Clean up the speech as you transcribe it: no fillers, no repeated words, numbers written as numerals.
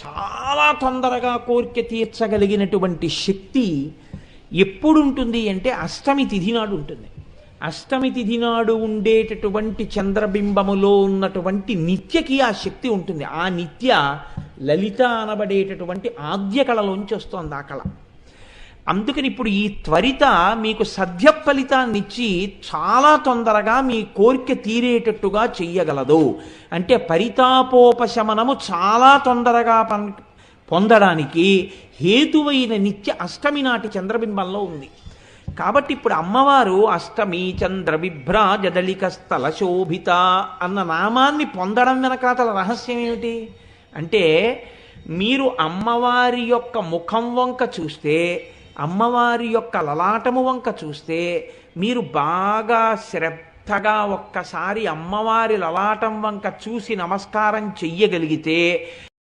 చాలా తొందరగా కోరిక తీర్చగలిగినటువంటి శక్తి ఎప్పుడు ఉంటుంది అంటే అష్టమి తిథి నాడు ఉంటుంది. అష్టమి తిథి నాడు ఉండేటటువంటి చంద్రబింబములో ఉన్నటువంటి నిత్యకి ఆ శక్తి ఉంటుంది. ఆ నిత్య లలిత అనబడేటటువంటి ఆద్య కళలోంచి వస్తుంది ఆ కళ. అందుకని ఇప్పుడు ఈ త్వరిత మీకు సద్య ఫలితాన్ని ఇచ్చి చాలా తొందరగా మీ కోరిక తీరేటట్టుగా చెయ్యగలదు. అంటే పరితాపోపశమనము చాలా తొందరగా పొందడానికి హేతువైన నిత్య అష్టమి నాటి చంద్రబింబంలో ఉంది. కాబట్టి ఇప్పుడు అమ్మవారు అష్టమి చంద్ర విభ్రాజదళిక స్థల శోభిత అన్న నామాన్ని పొందడం వెనకాతల రహస్యం ఏమిటి అంటే, మీరు అమ్మవారి యొక్క ముఖం వంక చూస్తే, అమ్మవారి యొక్క లలాటము వంక చూస్తే, మీరు బాగా శ్రద్ధగా ఒక్కసారి అమ్మవారి లలాటం వంక చూసి నమస్కారం చెయ్యగలిగితే